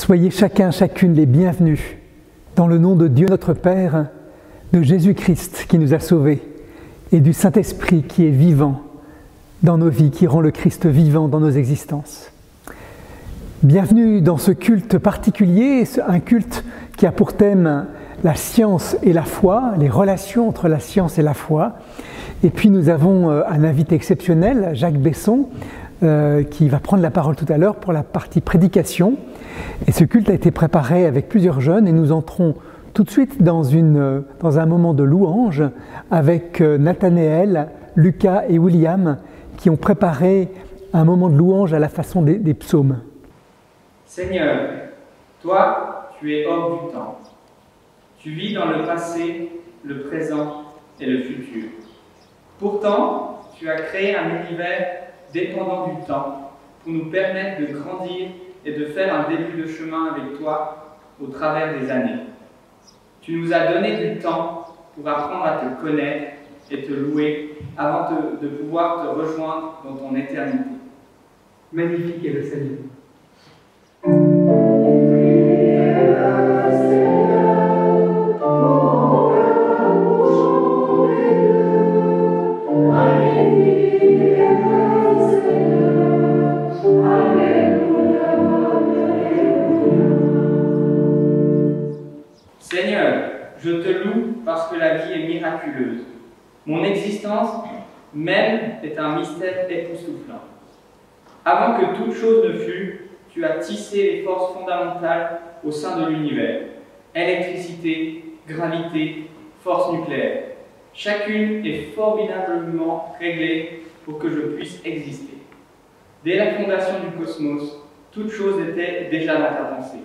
Soyez chacun, chacune les bienvenus dans le nom de Dieu notre Père, de Jésus-Christ qui nous a sauvés et du Saint-Esprit qui est vivant dans nos vies, qui rend le Christ vivant dans nos existences. Bienvenue dans ce culte particulier, un culte qui a pour thème la science et la foi, les relations entre la science et la foi. Et puis nous avons un invité exceptionnel, Jacques Besson, qui va prendre la parole tout à l'heure pour la partie prédication. Et ce culte a été préparé avec plusieurs jeunes et nous entrons tout de suite dans un moment de louange avec Nathanaël, Lucas et William qui ont préparé un moment de louange à la façon des psaumes. Seigneur, toi, tu es hors du temps. Tu vis dans le passé, le présent et le futur. Pourtant, tu as créé un univers dépendant du temps pour nous permettre de grandir et de faire un début de chemin avec toi au travers des années. Tu nous as donné du temps pour apprendre à te connaître et te louer avant de pouvoir te rejoindre dans ton éternité. Magnifique est le Seigneur. Seigneur, je te loue parce que la vie est miraculeuse. Mon existence même est un mystère époustouflant. Avant que toute chose ne fût, tu as tissé les forces fondamentales au sein de l'univers. Électricité, gravité, force nucléaire. Chacune est formidablement réglée pour que je puisse exister. Dès la fondation du cosmos, toute chose était déjà dans ta pensée,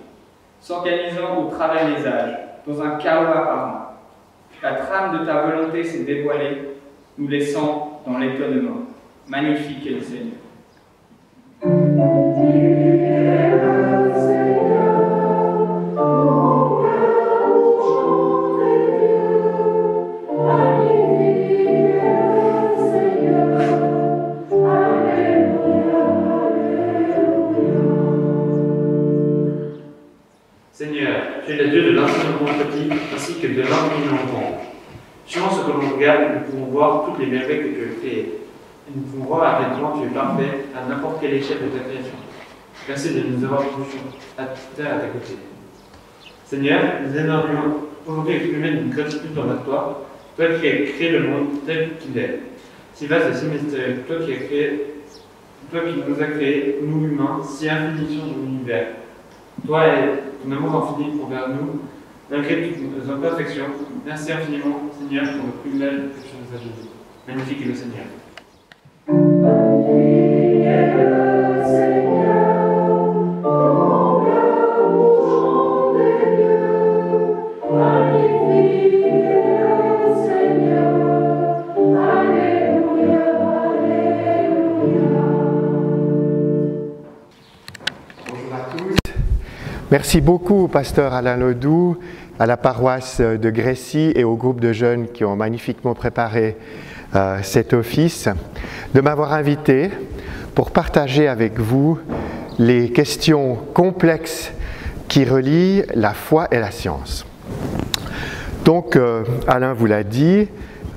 s'organisant au travers des âges, dans un chaos apparent. La trame de ta volonté s'est dévoilée, nous laissant dans l'étonnement. Magnifique est le Seigneur. Seigneur, tu es le Dieu de l'infiniment petit ainsi que de l'infiniment grand. Suivant ce que l'on regarde, nous pouvons voir toutes les merveilles que tu as créées. Et nous pouvons voir à quel point tu es parfait à n'importe quelle échelle de ta création. Merci de nous avoir touchés à terre à ta côté. Seigneur, nous aimerions aujourd'hui exprimer une gratitude dans notre toi, toi qui as créé le monde tel qu'il est. Si vaste et si mystérieux, toi qui nous as créés, nous humains, si infinis sont dans l'univers. Toi et ton amour infini envers nous, malgré toutes nos imperfections, merci infiniment, Seigneur, pour le privilège que tu nous as donné. Magnifique est le Seigneur. Merci beaucoup au pasteur Alain Ledoux, à la paroisse de Grécy et au groupe de jeunes qui ont magnifiquement préparé cet office, de m'avoir invité pour partager avec vous les questions complexes qui relient la foi et la science. Donc, Alain vous l'a dit,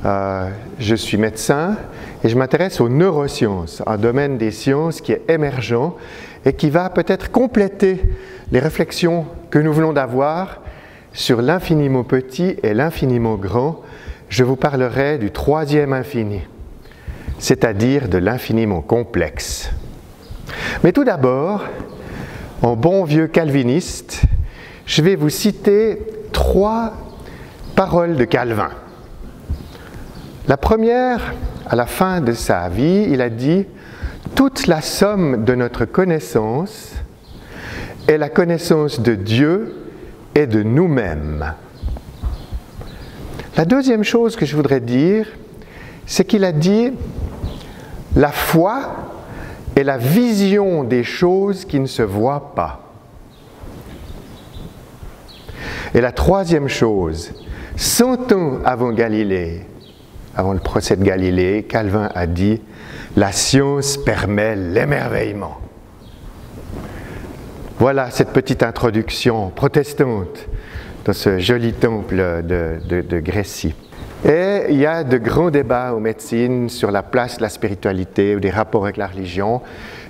je suis médecin et je m'intéresse aux neurosciences, un domaine des sciences qui est émergent et qui va peut-être compléter les réflexions que nous venons d'avoir sur l'infiniment petit et l'infiniment grand. Je vous parlerai du troisième infini, c'est-à-dire de l'infiniment complexe. Mais tout d'abord, en bon vieux calviniste, je vais vous citer 3 paroles de Calvin. La première, à la fin de sa vie, il a dit « Toute la somme de notre connaissance est la connaissance de Dieu et de nous-mêmes. » La deuxième chose que je voudrais dire, c'est qu'il a dit « La foi est la vision des choses qui ne se voient pas. » Et la troisième chose, 100 ans avant Galilée, avant le procès de Galilée, Calvin a dit « La science permet l'émerveillement. » Voilà cette petite introduction protestante dans ce joli temple de Grécie. Et il y a de grands débats en médecine sur la place de la spiritualité ou des rapports avec la religion.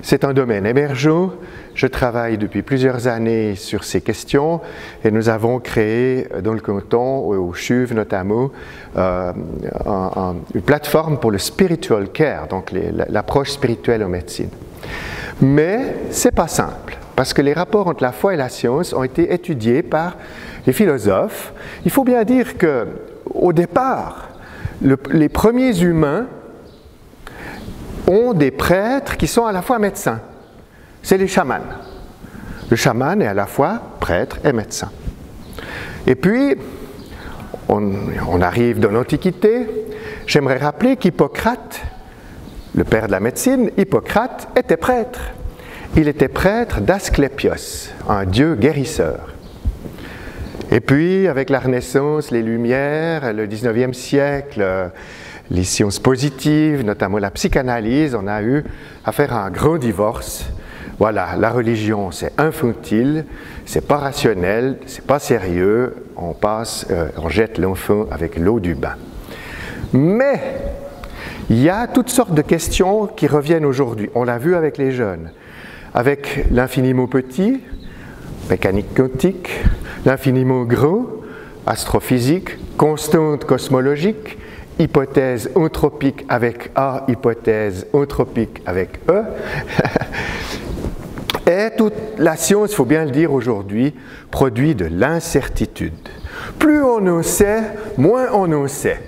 C'est un domaine émergent. Je travaille depuis plusieurs années sur ces questions et nous avons créé dans le canton, au CHUV notamment, une plateforme pour le spiritual care, donc l'approche spirituelle en médecine. Mais ce n'est pas simple, parce que les rapports entre la foi et la science ont été étudiés par les philosophes. Il faut bien dire qu'au départ, les premiers humains ont des prêtres qui sont à la fois médecins. C'est les chamans. Le chaman est à la fois prêtre et médecin. Et puis, on arrive dans l'Antiquité. J'aimerais rappeler qu'Hippocrate, le père de la médecine, Hippocrate était prêtre. Il était prêtre d'Asclépios, un dieu guérisseur. Et puis, avec la Renaissance, les Lumières, le 19e siècle, les sciences positives, notamment la psychanalyse, on a eu à faire un grand divorce. Voilà, la religion, c'est infantile, c'est pas rationnel, c'est pas sérieux, on jette l'enfant avec l'eau du bain. Mais il y a toutes sortes de questions qui reviennent aujourd'hui. On l'a vu avec les jeunes, avec l'infiniment petit, mécanique quantique, l'infiniment grand, astrophysique, constante cosmologique, hypothèse anthropique avec A, hypothèse anthropique avec E. Et toute la science, il faut bien le dire aujourd'hui, produit de l'incertitude. Plus on en sait, moins on en sait.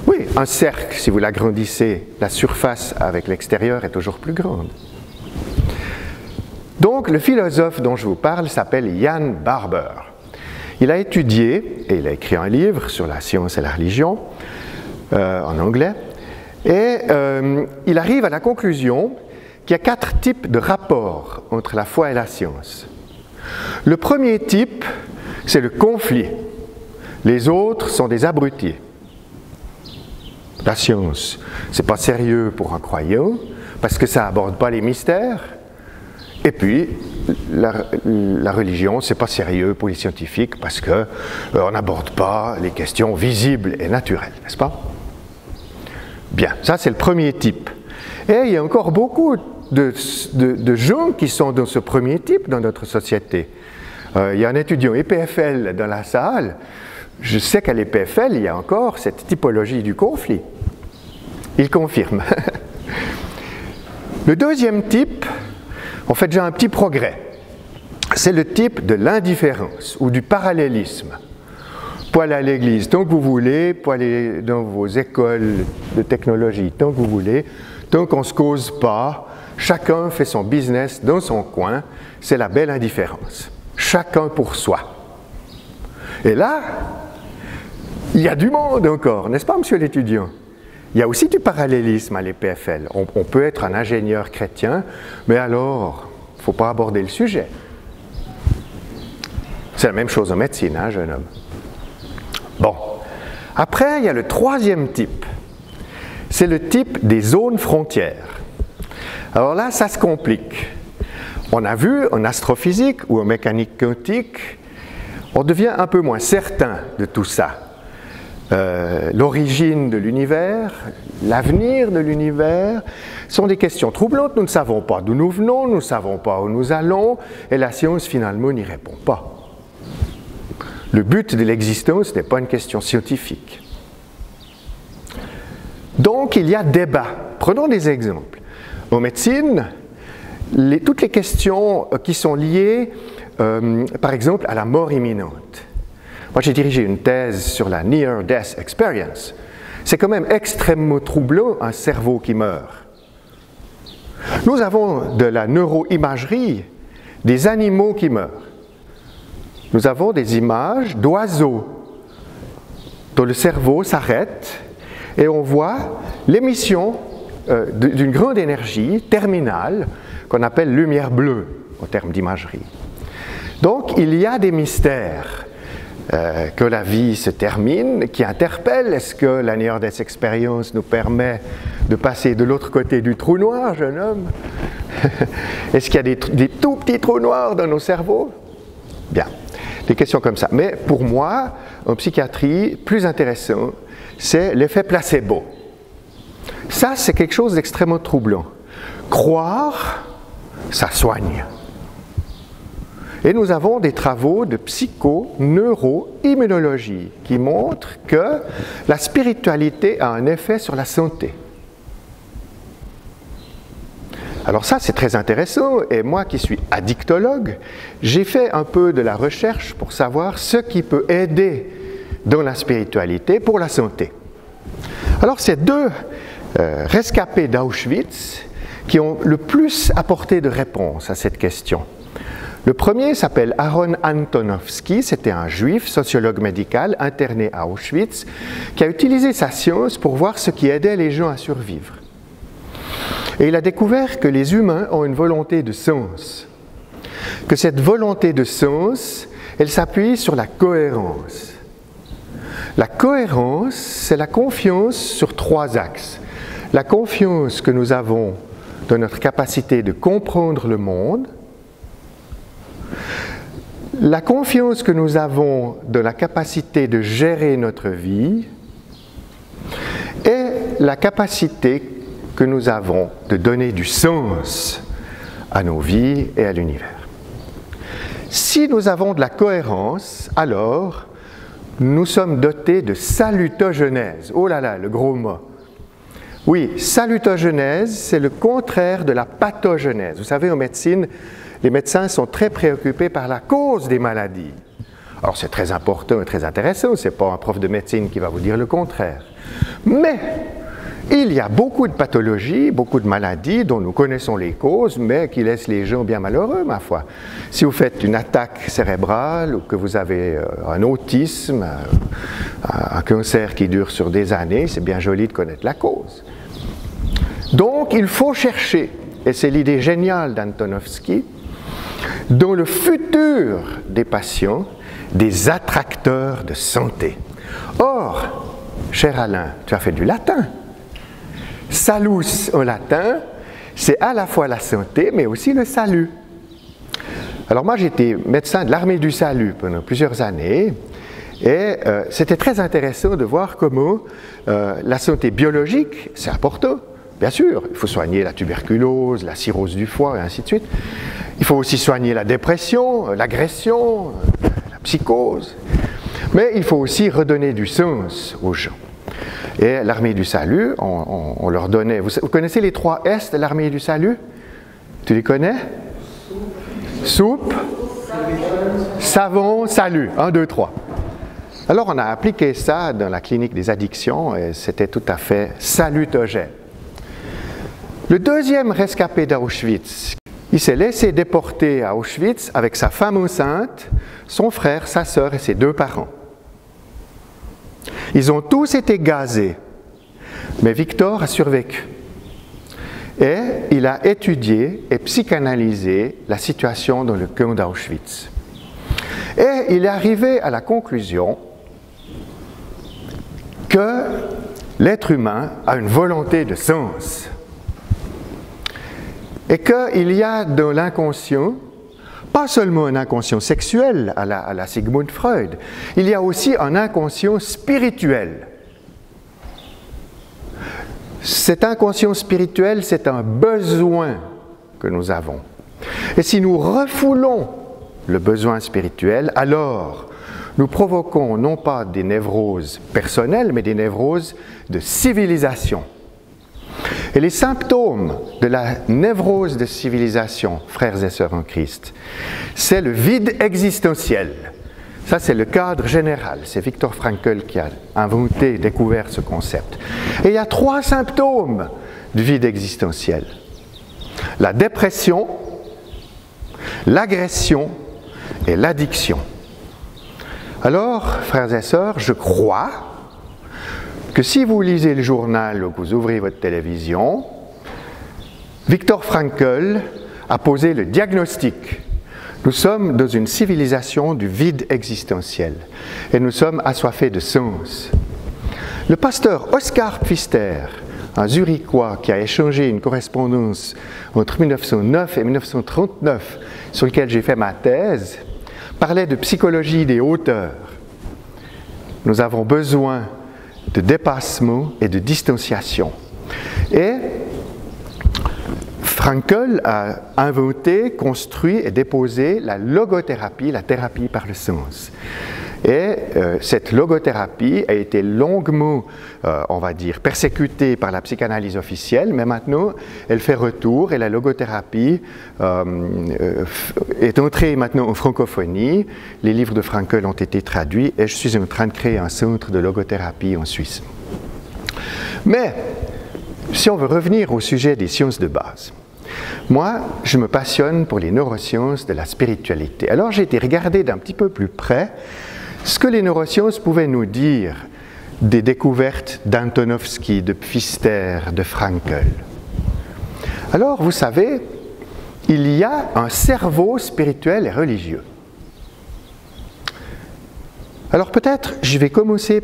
Oui, un cercle, si vous l'agrandissez, la surface avec l'extérieur est toujours plus grande. Donc, le philosophe dont je vous parle s'appelle Jan Barber. Il a étudié, et il a écrit un livre sur la science et la religion, en anglais, et il arrive à la conclusion qu'il y a 4 types de rapports entre la foi et la science. Le premier type, c'est le conflit. Les autres sont des abrutis. La science, c'est pas sérieux pour un croyant, parce que ça aborde pas les mystères. Et puis, la religion, c'est pas sérieux pour les scientifiques, parce que on n'aborde pas les questions visibles et naturelles, n'est-ce pas? Bien, ça c'est le premier type. Et il y a encore beaucoup de gens qui sont dans ce premier type dans notre société. Il y a un étudiant EPFL dans la salle. Je sais qu'à l'EPFL, il y a encore cette typologie du conflit. Il confirme. Le deuxième type, on fait déjà un petit progrès. C'est le type de l'indifférence ou du parallélisme. Pour aller à l'église tant que vous voulez, pour aller dans vos écoles de technologie tant que vous voulez, tant qu'on ne se cause pas, chacun fait son business dans son coin, c'est la belle indifférence. Chacun pour soi. Et là, il y a du monde encore, n'est-ce pas, monsieur l'étudiant? Il y a aussi du parallélisme à l'EPFL. On peut être un ingénieur chrétien, mais alors, il ne faut pas aborder le sujet. C'est la même chose en médecine, hein, jeune homme. Bon. Après, il y a le troisième type. C'est le type des zones frontières. Alors là, ça se complique. On a vu en astrophysique ou en mécanique quantique, on devient un peu moins certain de tout ça. L'origine de l'univers, l'avenir de l'univers, sont des questions troublantes. Nous ne savons pas d'où nous venons, nous ne savons pas où nous allons, et la science finalement n'y répond pas. Le but de l'existence n'est pas une question scientifique. Donc il y a débat. Prenons des exemples. En médecine, toutes les questions qui sont liées, par exemple, à la mort imminente. Moi, j'ai dirigé une thèse sur la Near Death Experience. C'est quand même extrêmement troublant, un cerveau qui meurt. Nous avons de la neuroimagerie des animaux qui meurent. Nous avons des images d'oiseaux dont le cerveau s'arrête et on voit l'émission d'une grande énergie terminale qu'on appelle lumière bleue en termes d'imagerie. Donc, il y a des mystères. que la vie se termine, qui interpelle. Est-ce que la near-death experience nous permet de passer de l'autre côté du trou noir, jeune homme? Est-ce qu'il y a des tout petits trous noirs dans nos cerveaux? Bien, des questions comme ça. Mais pour moi, en psychiatrie, plus intéressant, c'est l'effet placebo. Ça, c'est quelque chose d'extrêmement troublant. Croire, ça soigne. Et nous avons des travaux de psycho-neuro-immunologie qui montrent que la spiritualité a un effet sur la santé. Alors ça, c'est très intéressant, et moi qui suis addictologue, j'ai fait un peu de la recherche pour savoir ce qui peut aider dans la spiritualité pour la santé. Alors ces deux rescapés d'Auschwitz qui ont le plus apporté de réponses à cette question. Le premier s'appelle Aaron Antonovsky, c'était un juif, sociologue médical, interné à Auschwitz, qui a utilisé sa science pour voir ce qui aidait les gens à survivre. Et il a découvert que les humains ont une volonté de sens, que cette volonté de sens, elle s'appuie sur la cohérence. La cohérence, c'est la confiance sur trois axes. La confiance que nous avons dans notre capacité de comprendre le monde, la confiance que nous avons dans la capacité de gérer notre vie et la capacité que nous avons de donner du sens à nos vies et à l'univers. Si nous avons de la cohérence, alors nous sommes dotés de salutogenèse. Oh là là, le gros mot. Oui, salutogenèse, c'est le contraire de la pathogenèse. Vous savez, en médecine, les médecins sont très préoccupés par la cause des maladies. Alors c'est très important et très intéressant, ce n'est pas un prof de médecine qui va vous dire le contraire. Mais il y a beaucoup de pathologies, beaucoup de maladies dont nous connaissons les causes, mais qui laissent les gens bien malheureux, ma foi. Si vous faites une attaque cérébrale ou que vous avez un autisme, un cancer qui dure sur des années, c'est bien joli de connaître la cause. Donc il faut chercher, et c'est l'idée géniale d'Antonovsky, dans le futur des patients, des attracteurs de santé. Or, cher Alain, tu as fait du latin. Salus en latin, c'est à la fois la santé, mais aussi le salut. Alors moi, j'étais médecin de l'armée du salut pendant plusieurs années, et c'était très intéressant de voir comment la santé biologique, c'est important. Bien sûr, il faut soigner la tuberculose, la cirrhose du foie, et ainsi de suite. Il faut aussi soigner la dépression, l'agression, la psychose. Mais il faut aussi redonner du sens aux gens. Et l'armée du salut, on leur donnait... Vous connaissez les 3 S de l'armée du salut? Tu les connais? Soupe, savon, salut. 1, 2, 3. Alors on a appliqué ça dans la clinique des addictions et c'était tout à fait salutogène. Le deuxième rescapé d'Auschwitz, il s'est laissé déporter à Auschwitz avec sa femme enceinte, son frère, sa sœur et ses 2 parents. Ils ont tous été gazés, mais Victor a survécu. Et il a étudié et psychanalysé la situation dans le camp d'Auschwitz. Et il est arrivé à la conclusion que l'être humain a une volonté de sens. Et qu'il y a dans l'inconscient, pas seulement un inconscient sexuel à la Sigmund Freud, il y a aussi un inconscient spirituel. Cet inconscient spirituel, c'est un besoin que nous avons. Et si nous refoulons le besoin spirituel, alors nous provoquons non pas des névroses personnelles, mais des névroses de civilisation. Et les symptômes de la névrose de civilisation, frères et sœurs en Christ, c'est le vide existentiel. Ça, c'est le cadre général. C'est Viktor Frankl qui a inventé, découvert ce concept. Et il y a 3 symptômes du vide existentiel. La dépression, l'agression et l'addiction. Alors, frères et sœurs, je crois que si vous lisez le journal ou que vous ouvrez votre télévision, Viktor Frankl a posé le diagnostic Nous sommes dans une civilisation du vide existentiel et nous sommes assoiffés de sens. Le pasteur Oscar Pfister, un Zurichois qui a échangé une correspondance entre 1909 et 1939, sur lequel j'ai fait ma thèse, parlait de psychologie des hauteurs. Nous avons besoin de dépassement et de distanciation. Et Frankl a inventé, construit et déposé la logothérapie, la thérapie par le sens. Et cette logothérapie a été longuement, on va dire, persécutée par la psychanalyse officielle, mais maintenant elle fait retour et la logothérapie est entrée maintenant en francophonie. Les livres de Frankl ont été traduits et je suis en train de créer un centre de logothérapie en Suisse. Mais si on veut revenir au sujet des sciences de base, moi, je me passionne pour les neurosciences de la spiritualité. Alors j'ai été regarder d'un petit peu plus près ce que les neurosciences pouvaient nous dire des découvertes d'Antonovsky, de Pfister, de Frankl. Alors, vous savez, il y a un cerveau spirituel et religieux. Alors peut-être, je vais commencer,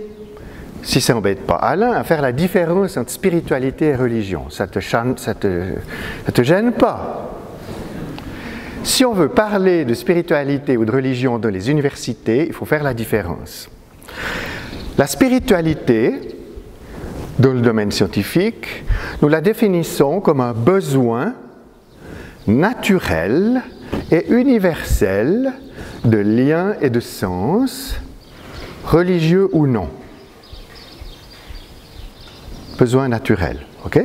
si ça n'embête pas Alain, à faire la différence entre spiritualité et religion. Ça te gêne pas? Si on veut parler de spiritualité ou de religion dans les universités, il faut faire la différence. La spiritualité, dans le domaine scientifique, nous la définissons comme un besoin naturel et universel de lien et de sens, religieux ou non. Besoin naturel, ok?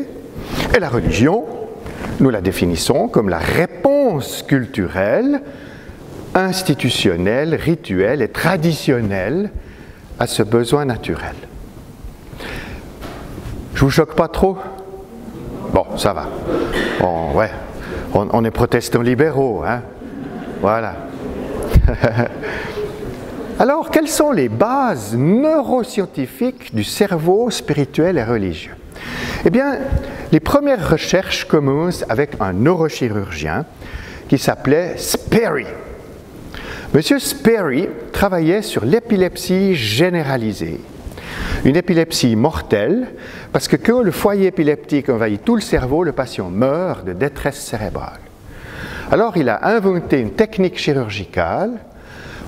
Et la religion, nous la définissons comme la réponse culturelle, institutionnelle, rituelle et traditionnelle à ce besoin naturel. Je vous choque pas trop? Bon, ça va. On est protestants libéraux, hein? Voilà. Alors, quelles sont les bases neuroscientifiques du cerveau spirituel et religieux? Eh bien, les premières recherches commencent avec un neurochirurgien qui s'appelait Sperry. Monsieur Sperry travaillait sur l'épilepsie généralisée, une épilepsie mortelle, parce que quand le foyer épileptique envahit tout le cerveau, le patient meurt de détresse cérébrale. Alors, il a inventé une technique chirurgicale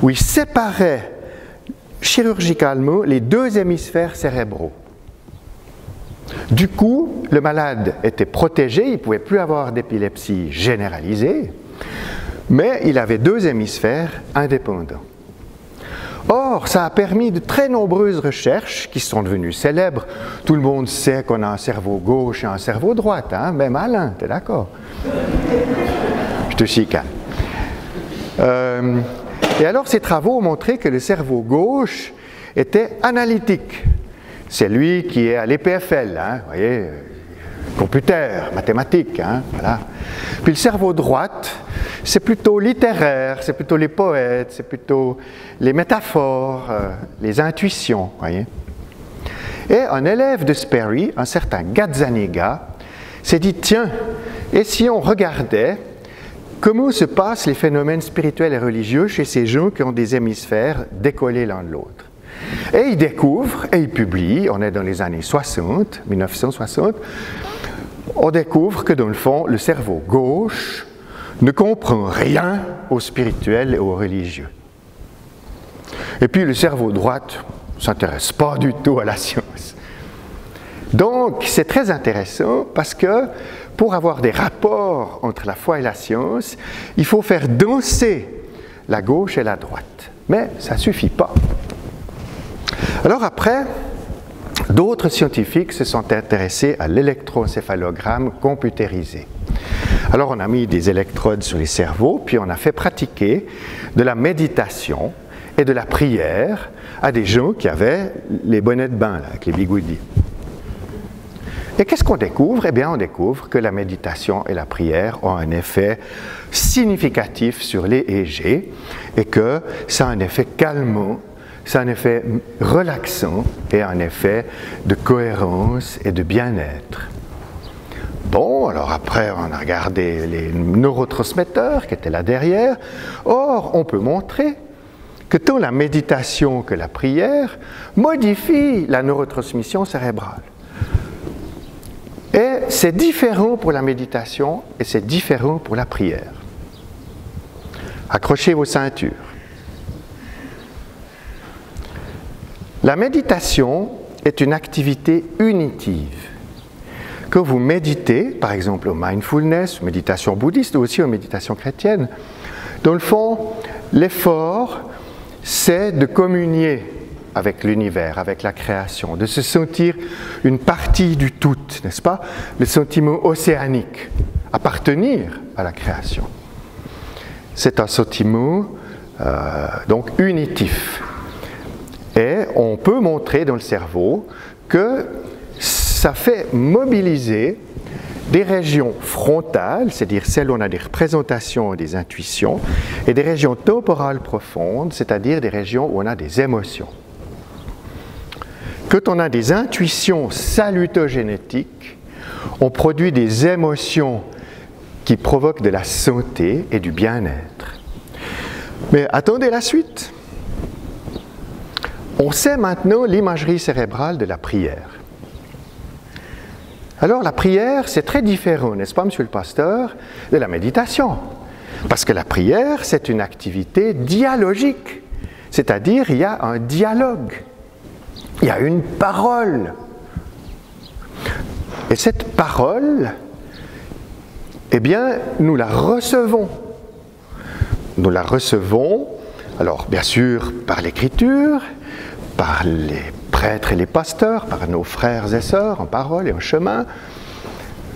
où il séparait chirurgicalement les deux hémisphères cérébraux. Du coup, le malade était protégé, il ne pouvait plus avoir d'épilepsie généralisée, mais il avait deux hémisphères indépendants. Or, ça a permis de très nombreuses recherches qui sont devenues célèbres. Tout le monde sait qu'on a un cerveau gauche et un cerveau droit, hein? Même Alain, t'es d'accord? Je te chicane. Et alors, ces travaux ont montré que le cerveau gauche était analytique. C'est lui qui est à l'EPFL, hein, vous voyez, computer, mathématiques, hein, voilà. Puis le cerveau droite, c'est plutôt littéraire, c'est plutôt les poètes, c'est plutôt les métaphores, les intuitions, voyez. Et un élève de Sperry, un certain Gazzaniga, s'est dit, tiens, et si on regardait comment se passent les phénomènes spirituels et religieux chez ces gens qui ont des hémisphères décollés l'un de l'autre? Et il découvre, et il publie, on est dans les années 60, 1960, on découvre que dans le fond, le cerveau gauche ne comprend rien au spirituel et au religieux. Et puis le cerveau droite ne s'intéresse pas du tout à la science. Donc c'est très intéressant parce que pour avoir des rapports entre la foi et la science, il faut faire danser la gauche et la droite. Mais ça ne suffit pas. Alors après, d'autres scientifiques se sont intéressés à l'électroencéphalogramme computérisé. Alors on a mis des électrodes sur les cerveaux, puis on a fait pratiquer de la méditation et de la prière à des gens qui avaient les bonnets de bain, là, avec les bigoudis. Et qu'est-ce qu'on découvre? Eh bien, on découvre que la méditation et la prière ont un effet significatif sur les EEG et que ça a un effet calmant, ça a un effet relaxant et un effet de cohérence et de bien-être. Bon, alors après, on a regardé les neurotransmetteurs qui étaient là derrière. Or, on peut montrer que tant la méditation que la prière modifient la neurotransmission cérébrale. Et c'est différent pour la méditation et c'est différent pour la prière. Accrochez vos ceintures. La méditation est une activité unitive. Que vous méditez, par exemple au mindfulness, aux méditations bouddhistes ou aussi aux méditations chrétiennes, dans le fond, l'effort, c'est de communier avec l'univers, avec la création, de se sentir une partie du tout, n'est-ce pas? Le sentiment océanique, appartenir à la création. C'est un sentiment donc unitif. Et on peut montrer dans le cerveau que ça fait mobiliser des régions frontales, c'est-à-dire celles où on a des représentations et des intuitions, et des régions temporales profondes, c'est-à-dire des régions où on a des émotions. Quand on a des intuitions salutogénétiques, on produit des émotions qui provoquent de la santé et du bien-être. Mais attendez la suite. On sait maintenant l'imagerie cérébrale de la prière. Alors la prière, c'est très différent, n'est-ce pas, monsieur le pasteur, de la méditation. Parce que la prière, c'est une activité dialogique. C'est-à-dire, il y a un dialogue. Il y a une parole. Et cette parole, eh bien, nous la recevons. Nous la recevons, alors bien sûr, par l'écriture, par les prêtres et les pasteurs, par nos frères et sœurs en parole et en chemin,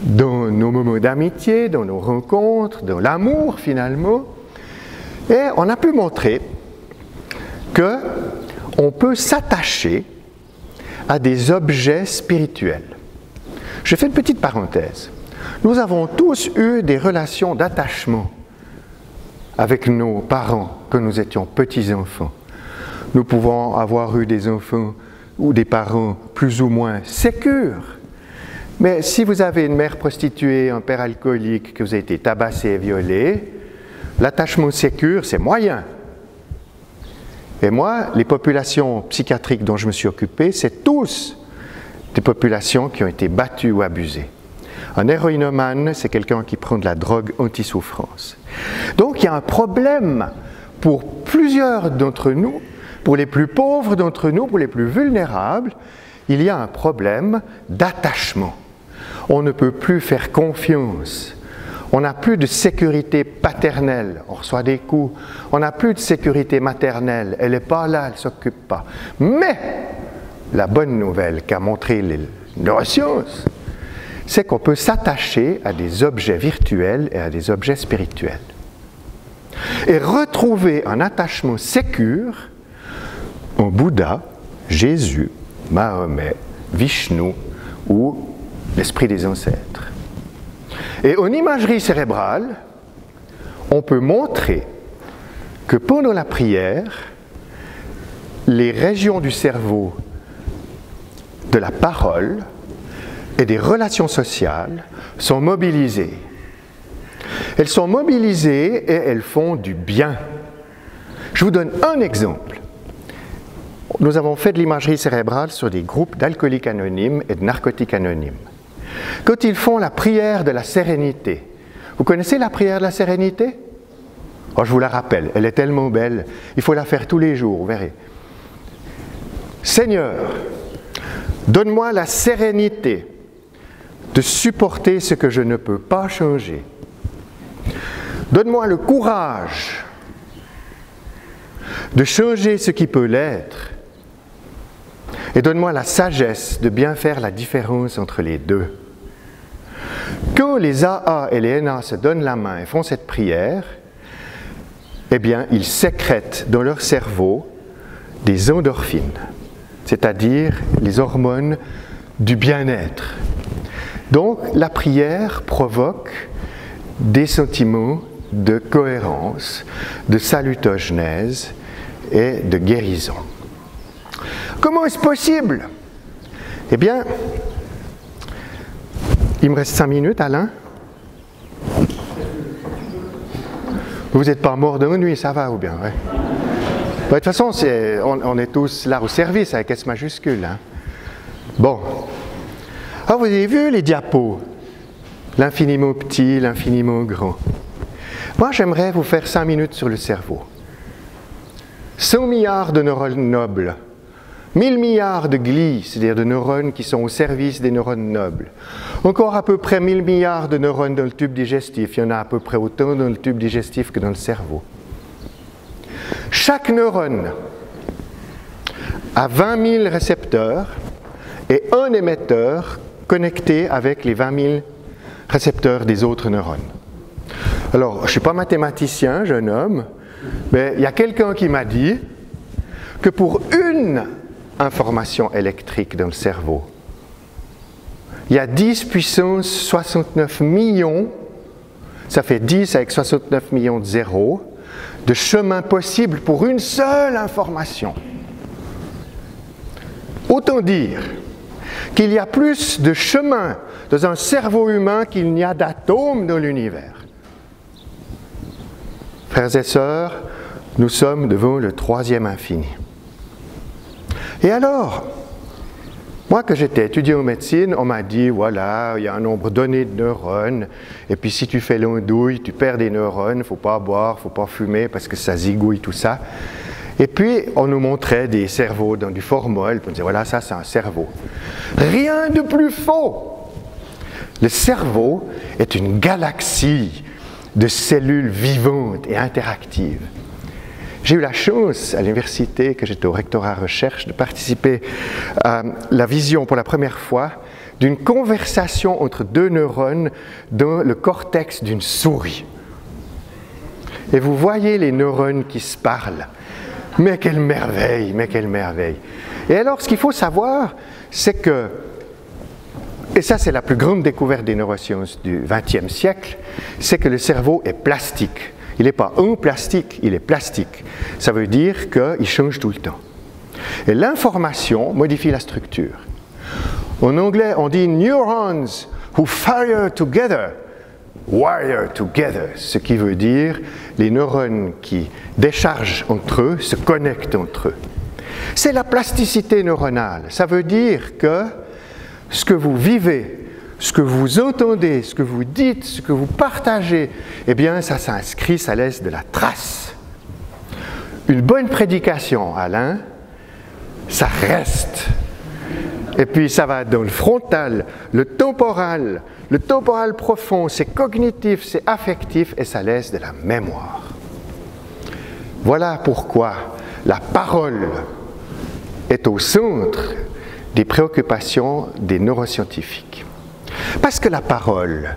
dans nos moments d'amitié, dans nos rencontres, dans l'amour finalement. Et on a pu montrer qu'on peut s'attacher à des objets spirituels. Je fais une petite parenthèse. Nous avons tous eu des relations d'attachement avec nos parents quand nous étions petits-enfants. Nous pouvons avoir eu des enfants ou des parents plus ou moins sécures. Mais si vous avez une mère prostituée, un père alcoolique, que vous avez été tabassé et violé, l'attachement sécure, c'est moyen. Et moi, les populations psychiatriques dont je me suis occupé, c'est tous des populations qui ont été battues ou abusées. Un héroïnomane, c'est quelqu'un qui prend de la drogue anti-souffrance. Donc il y a un problème pour plusieurs d'entre nous, pour les plus pauvres d'entre nous, pour les plus vulnérables, il y a un problème d'attachement. On ne peut plus faire confiance. On n'a plus de sécurité paternelle, on reçoit des coups. On n'a plus de sécurité maternelle, elle n'est pas là, elle ne s'occupe pas. Mais la bonne nouvelle qu'a montré les neurosciences, c'est qu'on peut s'attacher à des objets virtuels et à des objets spirituels. Et retrouver un attachement sécure en Bouddha, Jésus, Mahomet, Vishnu ou l'esprit des ancêtres. Et en imagerie cérébrale, on peut montrer que pendant la prière, les régions du cerveau de la parole et des relations sociales sont mobilisées. Elles sont mobilisées et elles font du bien. Je vous donne un exemple. Nous avons fait de l'imagerie cérébrale sur des groupes d'alcooliques anonymes et de narcotiques anonymes. Quand ils font la prière de la sérénité, vous connaissez la prière de la sérénité? Oh, je vous la rappelle, elle est tellement belle, il faut la faire tous les jours, vous verrez. Seigneur, donne-moi la sérénité de supporter ce que je ne peux pas changer. Donne-moi le courage de changer ce qui peut l'être. Et donne-moi la sagesse de bien faire la différence entre les deux. Quand les AA et les NA se donnent la main et font cette prière, eh bien, ils sécrètent dans leur cerveau des endorphines, c'est-à-dire les hormones du bien-être. Donc, la prière provoque des sentiments de cohérence, de salutogenèse et de guérison. Comment est-ce possible? Eh bien, Il me reste 5 minutes, Alain. Vous n'êtes pas mort d'ennui, ça va ou bien, ouais. De toute façon, on est tous là au service avec S majuscule. Hein. Bon. Alors, vous avez vu les diapos? L'infiniment petit, l'infiniment grand. Moi, j'aimerais vous faire 5 minutes sur le cerveau. 100 milliards de neurones nobles. 1000 milliards de glies, c'est-à-dire de neurones qui sont au service des neurones nobles. Encore à peu près 1000 milliards de neurones dans le tube digestif. Il y en a à peu près autant dans le tube digestif que dans le cerveau. Chaque neurone a 20 000 récepteurs et un émetteur connecté avec les 20 000 récepteurs des autres neurones. Alors, je ne suis pas mathématicien, jeune homme, mais il y a quelqu'un qui m'a dit que pour une information électrique dans le cerveau, il y a 10 puissance 69 millions, ça fait 10 avec 69 millions de zéros, de chemins possibles pour une seule information. Autant dire qu'il y a plus de chemins dans un cerveau humain qu'il n'y a d'atomes dans l'univers. Frères et sœurs, nous sommes devant le 3e infini. Et alors, moi que j'étais étudiant en médecine, on m'a dit, voilà, il y a un nombre donné de neurones, et puis si tu fais l'andouille, tu perds des neurones, il ne faut pas boire, il ne faut pas fumer, parce que ça zigouille, tout ça. Et puis, on nous montrait des cerveaux dans du formol, puis on disait, voilà, ça c'est un cerveau. Rien de plus faux! Le cerveau est une galaxie de cellules vivantes et interactives. J'ai eu la chance, à l'université, que j'étais au rectorat recherche, de participer à la vision pour la première fois d'une conversation entre 2 neurones dans le cortex d'une souris. Et vous voyez les neurones qui se parlent. Mais quelle merveille, mais quelle merveille. Et alors, ce qu'il faut savoir, c'est que, et ça c'est la plus grande découverte des neurosciences du XXe siècle, c'est que le cerveau est plastique. Il n'est pas un plastique, il est plastique. Ça veut dire qu'il change tout le temps. Et l'information modifie la structure. En anglais, on dit « neurons who fire together, wire together », ce qui veut dire les neurones qui déchargent entre eux, se connectent entre eux. C'est la plasticité neuronale. Ça veut dire que ce que vous vivez, ce que vous entendez, ce que vous dites, ce que vous partagez, eh bien, ça s'inscrit, ça laisse de la trace. Une bonne prédication, Alain, ça reste. Et puis, ça va dans le frontal, le temporal profond, c'est cognitif, c'est affectif, et ça laisse de la mémoire. Voilà pourquoi la parole est au centre des préoccupations des neuroscientifiques. Parce que la parole,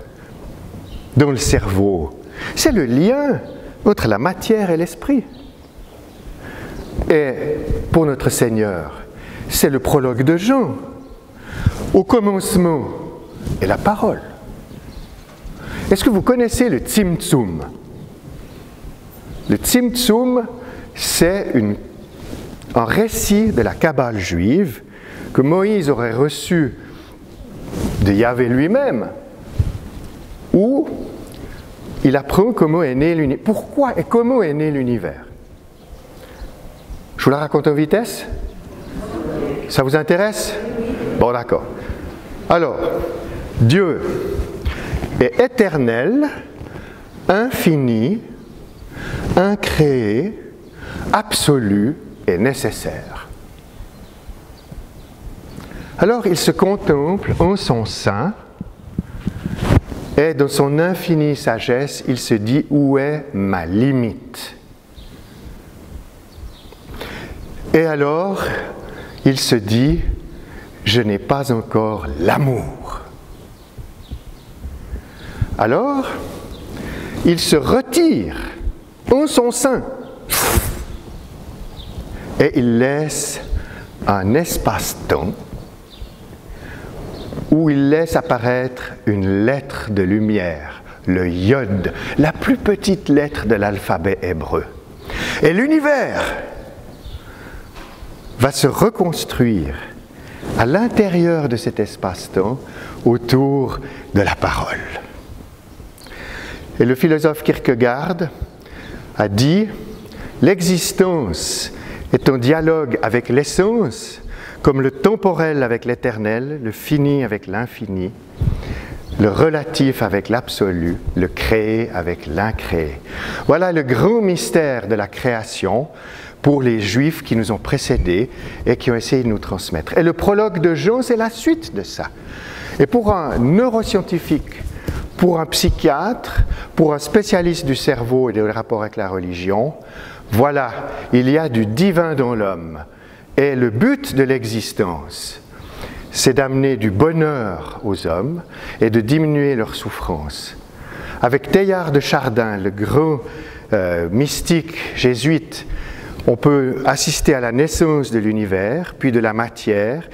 dans le cerveau, c'est le lien entre la matière et l'esprit. Et pour notre Seigneur, c'est le prologue de Jean. Au commencement est la parole. Est-ce que vous connaissez le Tzimtzum? Le Tzimtzum, c'est un récit de la Kabbale juive que Moïse aurait reçu de Yahvé lui-même, où il apprend comment est né l'univers. Pourquoi et comment est né l'univers? Je vous la raconte en vitesse? Ça vous intéresse? Bon, d'accord. Alors, Dieu est éternel, infini, incréé, absolu et nécessaire. Alors il se contemple en son sein et dans son infinie sagesse, il se dit « Où est ma limite ?» Et alors, il se dit « Je n'ai pas encore l'amour ». Alors, il se retire en son sein et il laisse un espace-temps où il laisse apparaître une lettre de lumière, le yod, la plus petite lettre de l'alphabet hébreu. Et l'univers va se reconstruire à l'intérieur de cet espace-temps autour de la parole. Et le philosophe Kierkegaard a dit « L'existence est en dialogue avec l'essence, comme le temporel avec l'éternel, le fini avec l'infini, le relatif avec l'absolu, le créé avec l'incréé. » Voilà le grand mystère de la création pour les Juifs qui nous ont précédés et qui ont essayé de nous transmettre. Et le prologue de Jean, c'est la suite de ça. Et pour un neuroscientifique, pour un psychiatre, pour un spécialiste du cerveau et des rapports avec la religion, voilà, il y a du divin dans l'homme. Et le but de l'existence, c'est d'amener du bonheur aux hommes et de diminuer leur souffrance. Avec Teilhard de Chardin, le grand mystique jésuite, on peut assister à la naissance de l'univers, puis de la matière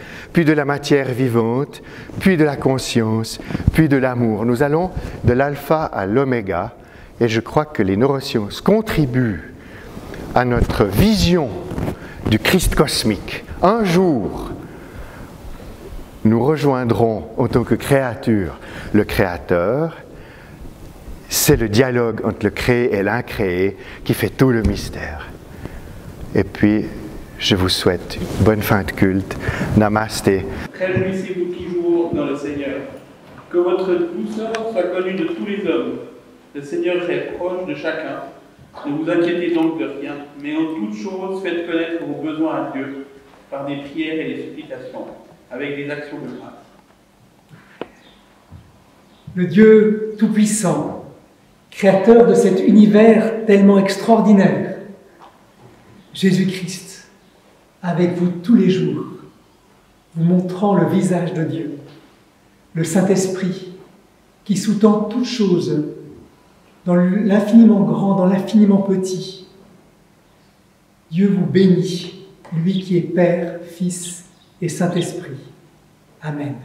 vivante, puis de la conscience, puis de l'amour. Nous allons de l'alpha à l'oméga, et je crois que les neurosciences contribuent à notre vision du Christ cosmique. Un jour, nous rejoindrons en tant que créature le Créateur. C'est le dialogue entre le créé et l'incréé qui fait tout le mystère. Et puis, je vous souhaite une bonne fin de culte. Namasté. Réjouissez-vous toujours dans le Seigneur. Que votre douceur soit connue de tous les hommes. Le Seigneur est proche de chacun. Ne vous inquiétez donc de rien, mais en toute chose, faites connaître vos besoins à Dieu par des prières et des supplications, avec des actions de grâce. Le Dieu Tout-Puissant, créateur de cet univers tellement extraordinaire, Jésus-Christ, avec vous tous les jours, vous montrant le visage de Dieu, le Saint-Esprit, qui sous-tend toutes choses, dans l'infiniment grand, dans l'infiniment petit. Dieu vous bénit, lui qui est Père, Fils et Saint-Esprit. Amen.